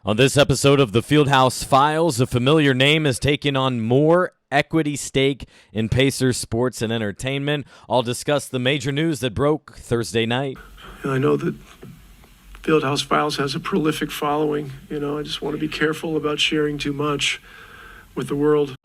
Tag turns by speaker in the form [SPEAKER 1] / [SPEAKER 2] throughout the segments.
[SPEAKER 1] On this episode of the Fieldhouse Files, a familiar name has taken on more equity stake in Pacers sports and entertainment. I'll discuss the major news that broke Thursday night.
[SPEAKER 2] I know that Fieldhouse Files has a prolific following. I just want to be careful about sharing too much with the world.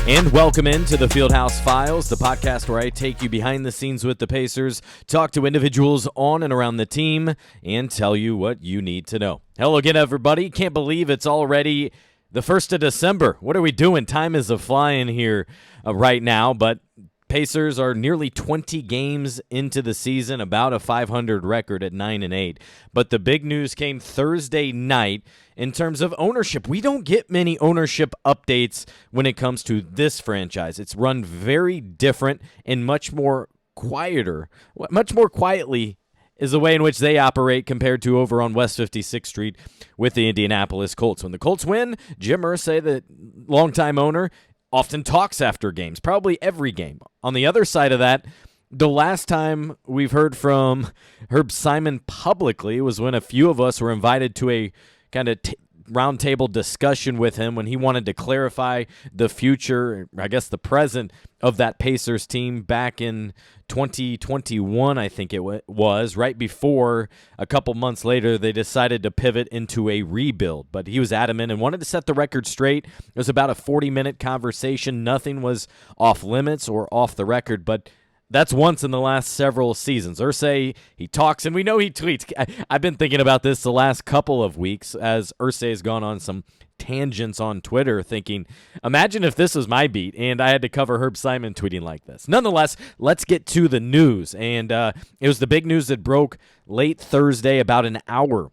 [SPEAKER 1] And welcome into the Fieldhouse Files, the podcast where I take you behind the scenes with the Pacers, talk to individuals on and around the team, and tell you what you need to know. Hello again, everybody. Can't believe it's already the 1st of December. What are we doing? Time is a-flying here right now, but Pacers are nearly 20 games into the season, about a 500 record at 9-8. But the big news came Thursday night in terms of ownership. We don't get many ownership updates when it comes to this franchise. It's run very different and much more quietly is the way in which they operate compared to over on West 56th Street with the Indianapolis Colts. When the Colts win, Jim Irsay, the longtime owner, often talks after games, probably every game. On the other side of that, the last time we've heard from Herb Simon publicly was when a few of us were invited to a kind of roundtable discussion with him when he wanted to clarify the future, I guess the present, of that Pacers team back in 2021, I think it was, right before a couple months later they decided to pivot into a rebuild. But he was adamant and wanted to set the record straight. It was about a 40-minute conversation. Nothing was off limits or off the record, but that's once in the last several seasons. Irsay, he talks, and we know he tweets. I've been thinking about this the last couple of weeks as Irsay has gone on some tangents on Twitter thinking, imagine if this was my beat and I had to cover Herb Simon tweeting like this. Nonetheless, let's get to the news. And it was the big news that broke late Thursday, about an hour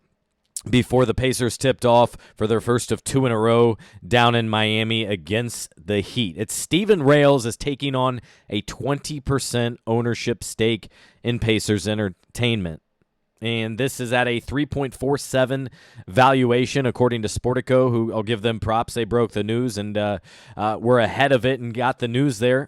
[SPEAKER 1] before the Pacers tipped off for their first of two in a row down in Miami against the Heat. It's Steven Rales is taking on a 20% ownership stake in Pacers Entertainment. And this is at a 3.47 valuation, according to Sportico, who I'll give them props. They broke the news and were ahead of it and got the news there.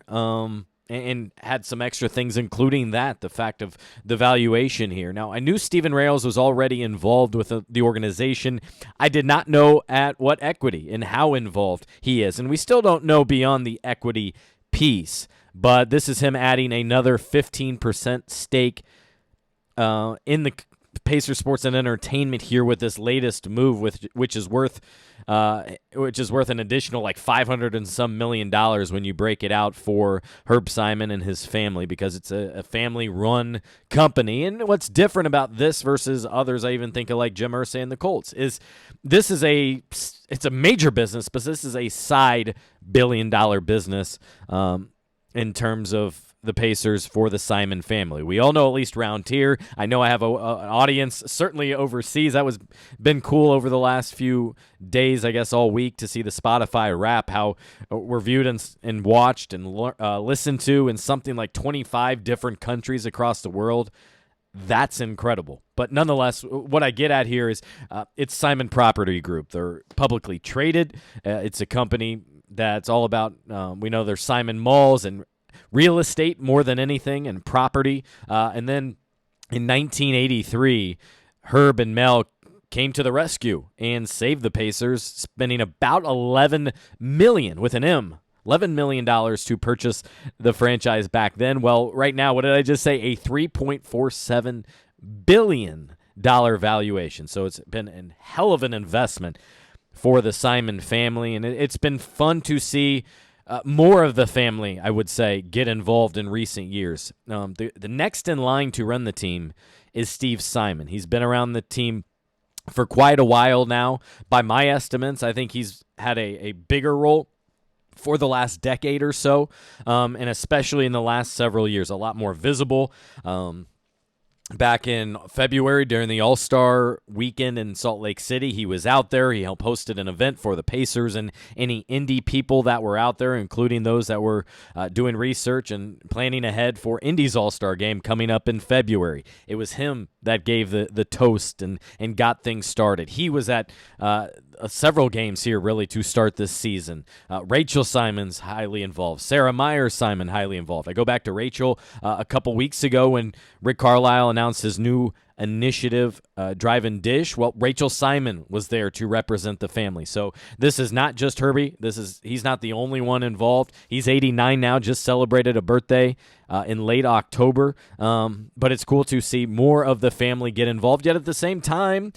[SPEAKER 1] And had some extra things, including the fact of the valuation here. Now, I knew Steven Rales was already involved with the organization. I did not know at what equity and how involved he is. And we still don't know beyond the equity piece. But this is him adding another 15% stake in the Pacers Sports and Entertainment here with this latest move, which is worth an additional like $500 and some million when you break it out for Herb Simon and his family, because it's a family-run company. And what's different about this versus others, I even think of like Jim Irsay and the Colts, is this is it's a major business, but this is a side billion-dollar business in terms of the Pacers for the Simon family. We all know, at least around here, I know I have an audience certainly overseas. That was been cool over the last few days, I guess all week, to see the Spotify Wrap, how we're viewed and watched and listened to in something like 25 different countries across the world. That's incredible. But nonetheless, what I get at here is it's Simon Property Group. They're publicly traded. It's a company that's all about, we know there's Simon Malls and real estate more than anything, and property. And then in 1983, Herb and Mel came to the rescue and saved the Pacers, spending about $11 million to purchase the franchise back then. Well, right now, what did I just say? A $3.47 billion valuation. So it's been a hell of an investment for the Simon family, and it's been fun to see more of the family, I would say, get involved in recent years. The next in line to run the team is Steve Simon. He's been around the team for quite a while now. By my estimates, I think he's had a bigger role for the last decade or so, and especially in the last several years, a lot more visible. Back in February during the All-Star weekend in Salt Lake City, he was out there. He helped hosted an event for the Pacers and any indie people that were out there, including those that were doing research and planning ahead for Indy's All-Star game coming up in February. It was him that gave the toast and got things started. He was at several games here, really, to start this season. Rachel Simon's highly involved. Sarah Myers Simon, highly involved. I go back to Rachel a couple weeks ago when Rick Carlisle announced his new initiative, Drive and Dish. Well, Rachel Simon was there to represent the family. So this is not just Herbie. He's not the only one involved. He's 89 now, just celebrated a birthday in late October. But it's cool to see more of the family get involved, yet at the same time,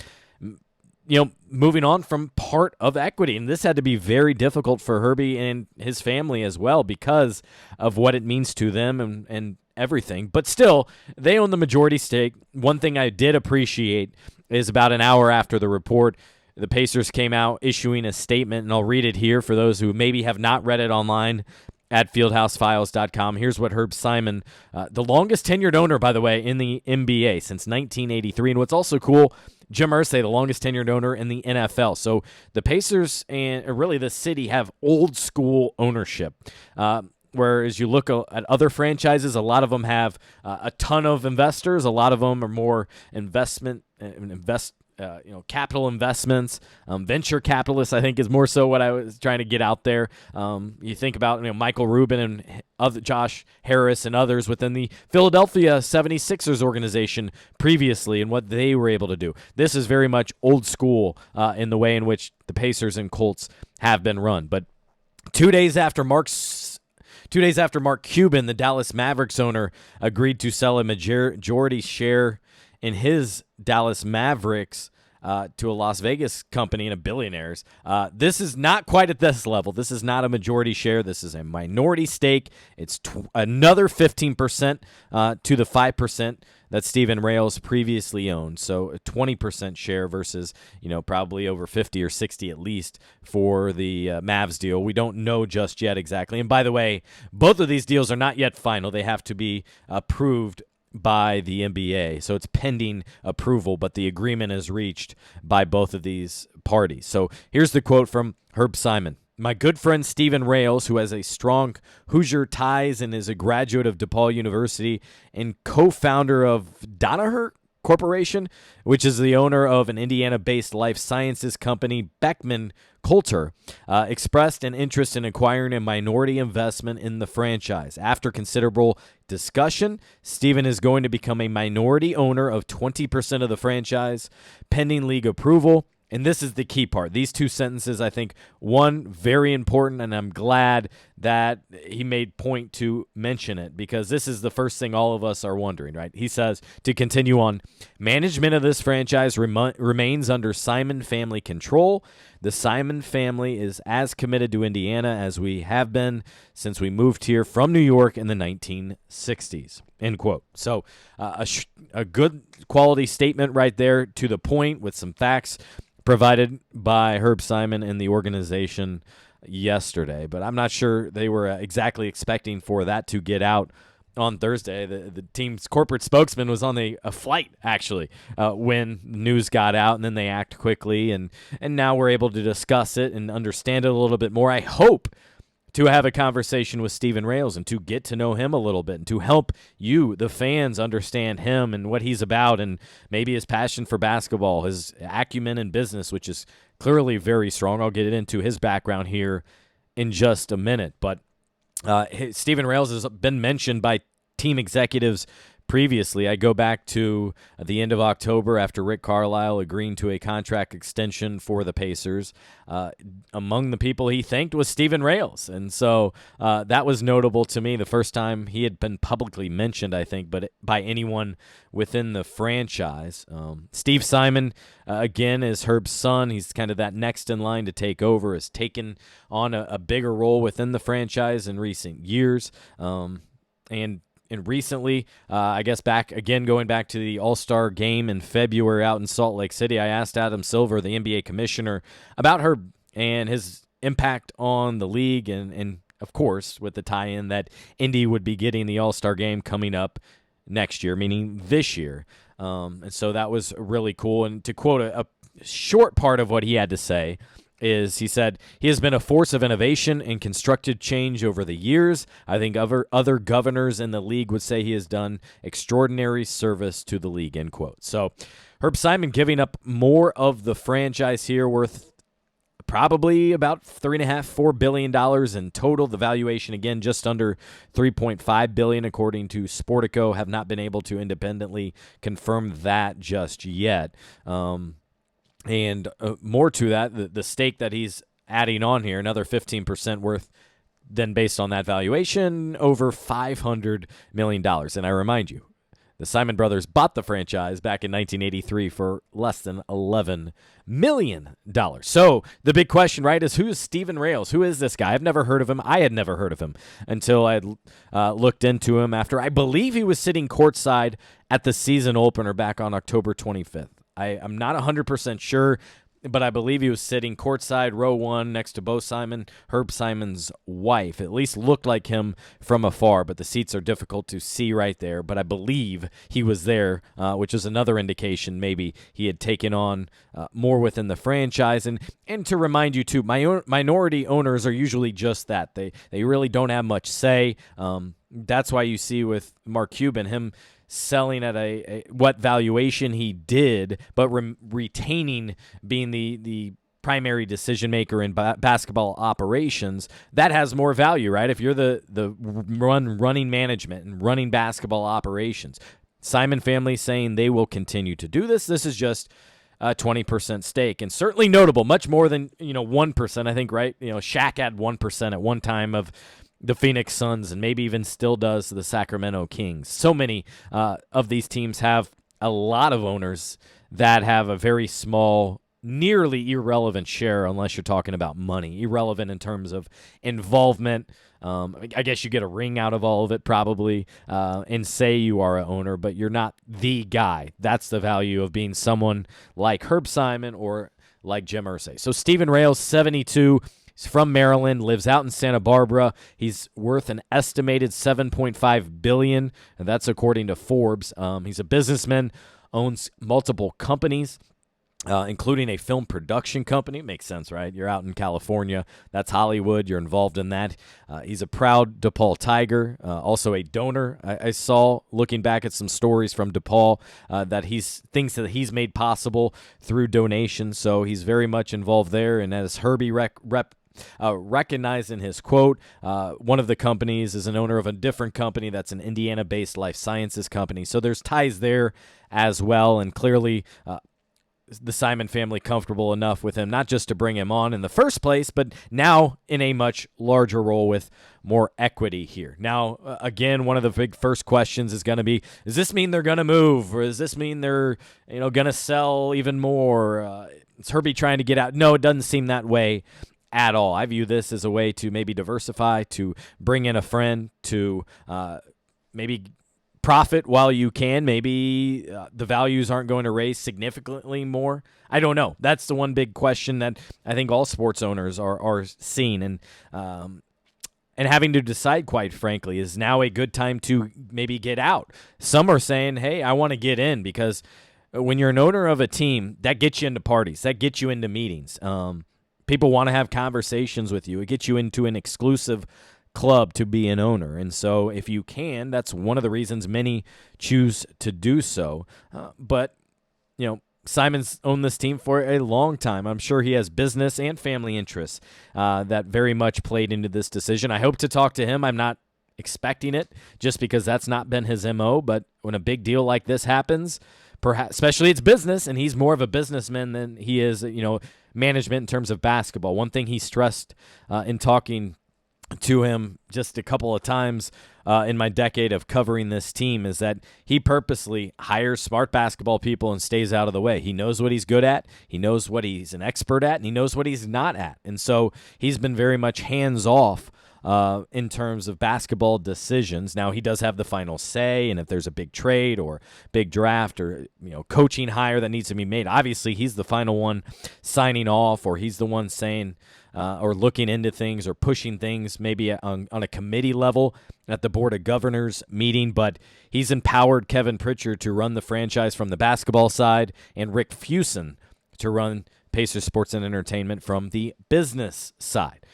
[SPEAKER 1] moving on from part of equity. And this had to be very difficult for Herbie and his family as well because of what it means to them and everything. But still, they own the majority stake. One thing I did appreciate is about an hour after the report, the Pacers came out issuing a statement, and I'll read it here for those who maybe have not read it online at fieldhousefiles.com. Here's what Herb Simon, the longest tenured owner, by the way, in the NBA since 1983. And what's also cool, Jim Irsay, the longest tenured owner in the NFL. So the Pacers and really the city have old school ownership. Whereas you look at other franchises, a lot of them have a ton of investors. A lot of them are more capital investments. Venture capitalists, I think, is more so what I was trying to get out there. You think about Michael Rubin and Josh Harris and others within the Philadelphia 76ers organization previously and what they were able to do. This is very much old school in the way in which the Pacers and Colts have been run. But 2 days after Mark Cuban, the Dallas Mavericks owner, agreed to sell a majority share in his Dallas Mavericks to a Las Vegas company and a billionaires. This is not quite at this level. This is not a majority share. This is a minority stake. It's another 15% to the 5% that Steven Rales previously owned. So a 20% share versus, probably over 50 or 60 at least for the Mavs deal. We don't know just yet exactly. And by the way, both of these deals are not yet final. They have to be approved by the NBA. So it's pending approval, but the agreement is reached by both of these parties. So here's the quote from Herb Simon. My good friend Steven Rales, who has a strong Hoosier ties and is a graduate of DePaul University and co-founder of Danaher Corporation, which is the owner of an Indiana-based life sciences company, Beckman Coulter, expressed an interest in acquiring a minority investment in the franchise. After considerable discussion, Steven is going to become a minority owner of 20% of the franchise, pending league approval. And this is the key part. These two sentences, I think, one, very important, and I'm glad that he made point to mention it because this is the first thing all of us are wondering, right? He says, to continue on, management of this franchise remains under Simon family control. The Simon family is as committed to Indiana as we have been since we moved here from New York in the 1960s, end quote. So a good quality statement right there, to the point, with some facts provided by Herb Simon and the organization yesterday. But I'm not sure they were exactly expecting for that to get out on Thursday. The team's corporate spokesman was on a flight, actually, when news got out, and then they act quickly, and now we're able to discuss it and understand it a little bit more. I hope to have a conversation with Steven Rales and to get to know him a little bit and to help you, the fans, understand him and what he's about and maybe his passion for basketball, his acumen in business, which is clearly very strong. I'll get into his background here in just a minute. But Steven Rales has been mentioned by team executives previously. I go back to the end of October after Rick Carlisle agreeing to a contract extension for the Pacers. Among the people he thanked was Steven Rales. And so that was notable to me, the first time he had been publicly mentioned, I think, but by anyone within the franchise. Steve Simon, again, is Herb's son. He's kind of that next in line to take over, has taken on a bigger role within the franchise in recent years. And recently, I guess going back to the All-Star game in February out in Salt Lake City, I asked Adam Silver, the NBA commissioner, about Herb and his impact on the league and of course, with the tie-in that Indy would be getting the All-Star game coming up next year, meaning this year. And so that was really cool. And to quote a short part of what he had to say is he said, he has been a force of innovation and constructive change over the years. I think other governors in the league would say he has done extraordinary service to the league, end quote. So Herb Simon giving up more of the franchise here, worth probably about $3.5–4 billion in total. The valuation, again, just under $3.5 billion, according to Sportico. Have not been able to independently confirm that just yet. And more to that, the stake that he's adding on here, another 15% worth, then based on that valuation, over $500 million. And I remind you, the Simon brothers bought the franchise back in 1983 for less than $11 million. So the big question, right, is who is Steven Rales? Who is this guy? I've never heard of him. I had never heard of him until I had looked into him after I believe he was sitting courtside at the season opener back on October 25th. I'm not 100% sure, but I believe he was sitting courtside, row one, next to Bo Simon, Herb Simon's wife. It at least looked like him from afar, but the seats are difficult to see right there. But I believe he was there, which is another indication maybe he had taken on more within the franchise. And to remind you, too, minority owners are usually just that. They really don't have much say. That's why you see with Mark Cuban, him selling at what valuation he did, but retaining being the primary decision maker in basketball operations. That has more value, right? If you're the running management and running basketball operations, Simon family saying they will continue to do this. This is just a 20% stake, and certainly notable, much more than 1%. I think, right? Shaq had 1% at one time of the Phoenix Suns, and maybe even still does the Sacramento Kings. So many of these teams have a lot of owners that have a very small, nearly irrelevant share, unless you're talking about money. Irrelevant in terms of involvement. I guess you get a ring out of all of it probably, and say you are an owner, but you're not the guy. That's the value of being someone like Herb Simon or like Jim Irsay. So Steven Rales, 72. He's from Maryland, lives out in Santa Barbara. He's worth an estimated $7.5 billion, and that's according to Forbes. He's a businessman, owns multiple companies, including a film production company. Makes sense, right? You're out in California. That's Hollywood. You're involved in that. He's a proud DePaul Tiger, also a donor. I saw, looking back at some stories from DePaul, that things that he's made possible through donations. So he's very much involved there. And as Herbie recognized in his quote, one of the companies is an owner of a different company that's an Indiana-based life sciences company. So there's ties there as well, and clearly the Simon family comfortable enough with him, not just to bring him on in the first place, but now in a much larger role with more equity here. Now, again, one of the big first questions is going to be, does this mean they're going to move, or does this mean they're going to sell even more? Is Herbie trying to get out? No, it doesn't seem that way at all. I view this as a way to maybe diversify, to bring in a friend, to maybe profit while you can. Maybe the values aren't going to raise significantly more. I don't know. That's the one big question that I think all sports owners are seeing, and having to decide, quite frankly, is now a good time to maybe get out. Some are saying, hey, I want to get in, because when you're an owner of a team, that gets you into parties, that gets you into meetings. People want to have conversations with you. It gets you into an exclusive club to be an owner. And so if you can, that's one of the reasons many choose to do so. But Simon's owned this team for a long time. I'm sure he has business and family interests that very much played into this decision. I hope to talk to him. I'm not expecting it, just because that's not been his MO. But when a big deal like this happens, perhaps, especially it's business, and he's more of a businessman than he is, management in terms of basketball. One thing he stressed in talking to him just a couple of times in my decade of covering this team is that he purposely hires smart basketball people and stays out of the way. He knows what he's good at, he knows what he's an expert at, and he knows what he's not at. And so he's been very much hands-off in terms of basketball decisions. Now, he does have the final say, and if there's a big trade or big draft or coaching hire that needs to be made, obviously he's the final one signing off, or he's the one saying or looking into things or pushing things maybe on a committee level at the Board of Governors meeting. But he's empowered Kevin Pritchard to run the franchise from the basketball side, and Rick Fuson to run Pacers Sports and Entertainment from the business side.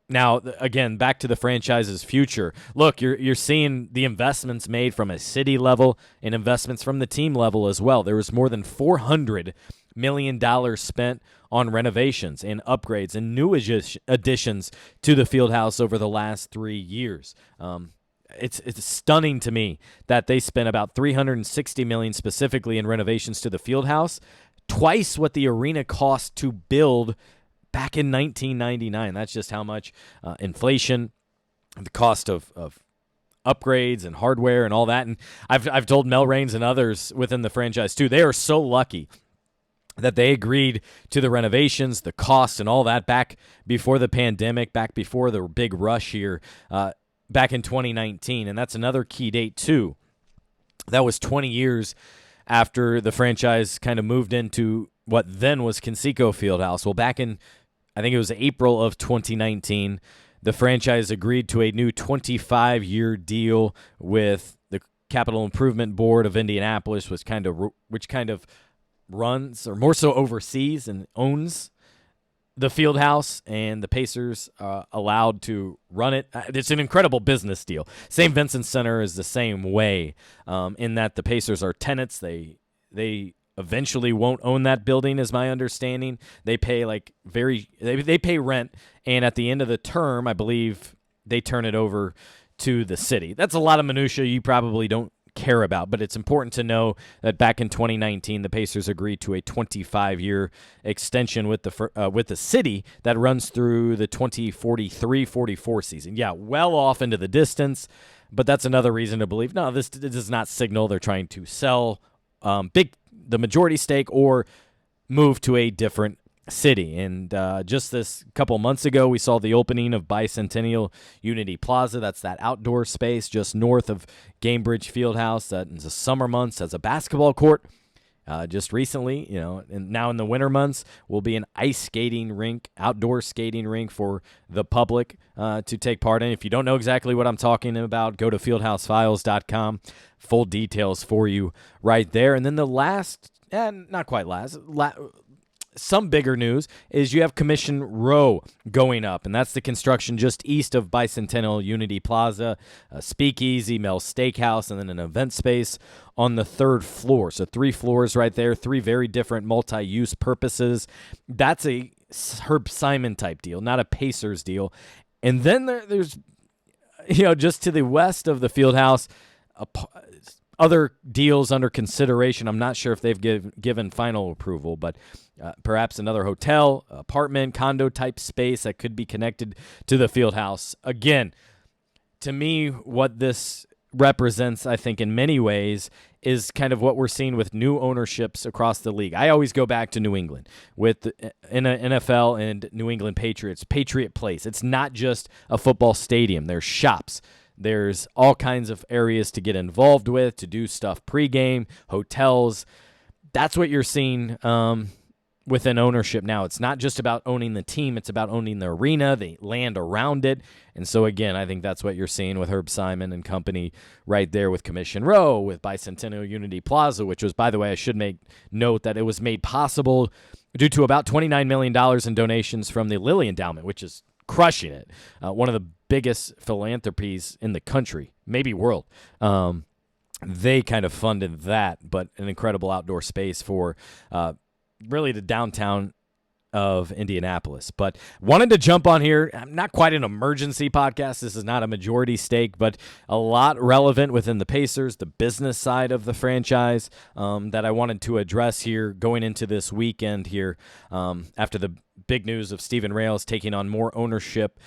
[SPEAKER 1] Now, again, back to the franchise's future. Look, you're seeing the investments made from a city level and investments from the team level as well. There was more than $400 million spent on renovations and upgrades and new additions to the Fieldhouse over the last 3 years. It's stunning to me that they spent about $360 million specifically in renovations to the Fieldhouse, twice what the arena cost to build back in 1999. That's just how much inflation, the cost of upgrades and hardware and all that. And I've told Mel Raines and others within the franchise too, they are so lucky that they agreed to the renovations, the costs, and all that back before the pandemic, back before the big rush here, back in 2019. And that's another key date too. That was 20 years after the franchise kind of moved into what then was Conseco Fieldhouse. Well, back in, I think it was April of 2019, the franchise agreed to a new 25-year deal with the Capital Improvement Board of Indianapolis, which kind of runs, or more so oversees and owns, the Fieldhouse, and the Pacers allowed to run it. It's an incredible business deal. St. Vincent Center is the same way, in that the Pacers are tenants. They eventually won't own that building, is my understanding. They pay they pay rent, and at the end of the term, I believe they turn it over to the city. That's a lot of minutia you probably don't care about, but it's important to know that back in 2019, the Pacers agreed to a 25-year extension with the city that runs through the 2043-44 season. Yeah, well off into the distance, but that's another reason to believe, no, this does not signal they're trying to sell the majority stake or move to a different city. And just this couple months ago, we saw the opening of Bicentennial Unity Plaza. That's that outdoor space just north of Gainbridge Fieldhouse that in the summer months has a basketball court. Just recently, and now in the winter months, will be an ice skating rink, outdoor skating rink for the public to take part in. If you don't know exactly what I'm talking about, go to fieldhousefiles.com. Full details for you right there. And then the last, not quite last, some bigger news is you have Commission Row going up, and that's the construction just east of Bicentennial Unity Plaza, a speakeasy, Mel's Steakhouse, and then an event space on the third floor. So 3 floors right there, 3 very different multi-use purposes. That's a Herb Simon type deal, not a Pacers deal. And then there's, just to the west of the Fieldhouse, other deals under consideration. I'm not sure if they've given final approval, but perhaps another hotel, apartment, condo type space that could be connected to the Fieldhouse. Again, to me, what this represents, I think, in many ways, is kind of what we're seeing with new ownerships across the league. I always go back to New England with the NFL and New England Patriots, Patriot Place. It's not just a football stadium. There's shops. There's all kinds of areas to get involved with, to do stuff pregame, hotels. That's what you're seeing within ownership now. It's not just about owning the team. It's about owning the arena, the land around it. And so, again, I think that's what you're seeing with Herb Simon and company right there with Commission Row, with Bicentennial Unity Plaza, which was, by the way, I should make note that it was made possible due to about $29 million in donations from the Lilly Endowment, which is crushing it. One of the biggest philanthropies in the country, maybe world. They kind of funded that, but an incredible outdoor space for really the downtown of Indianapolis. But wanted to jump on here. Not quite an emergency podcast. This is not a majority stake, but a lot relevant within the Pacers, the business side of the franchise that I wanted to address here going into this weekend here after the big news of Steven Rales taking on more ownership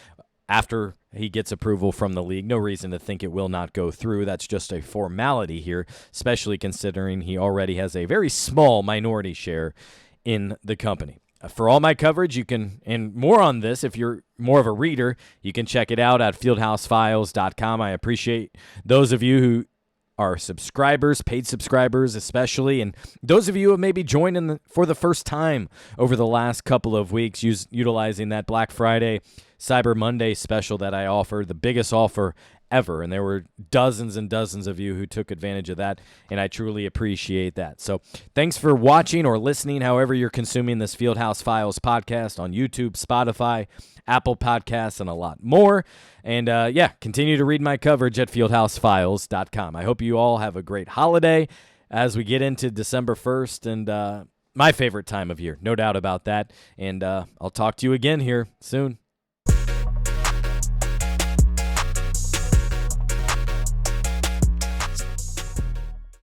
[SPEAKER 1] after he gets approval from the league. No reason to think it will not go through. That's just a formality here, especially considering he already has a very small minority share in the company. For all my coverage, you can, and more on this, if you're more of a reader, you can check it out at fieldhousefiles.com. I appreciate those of you who are subscribers, paid subscribers especially, and those of you who have maybe joined for the first time over the last couple of weeks, utilizing that Black Friday, Cyber Monday special that I offer, the biggest offer ever. And there were dozens and dozens of you who took advantage of that, and I truly appreciate that. So thanks for watching or listening, however you're consuming this Fieldhouse Files podcast on YouTube, Spotify, Apple Podcasts, and a lot more. And continue to read my coverage at fieldhousefiles.com. I hope you all have a great holiday as we get into December 1st, and my favorite time of year, no doubt about that. And I'll talk to you again here soon.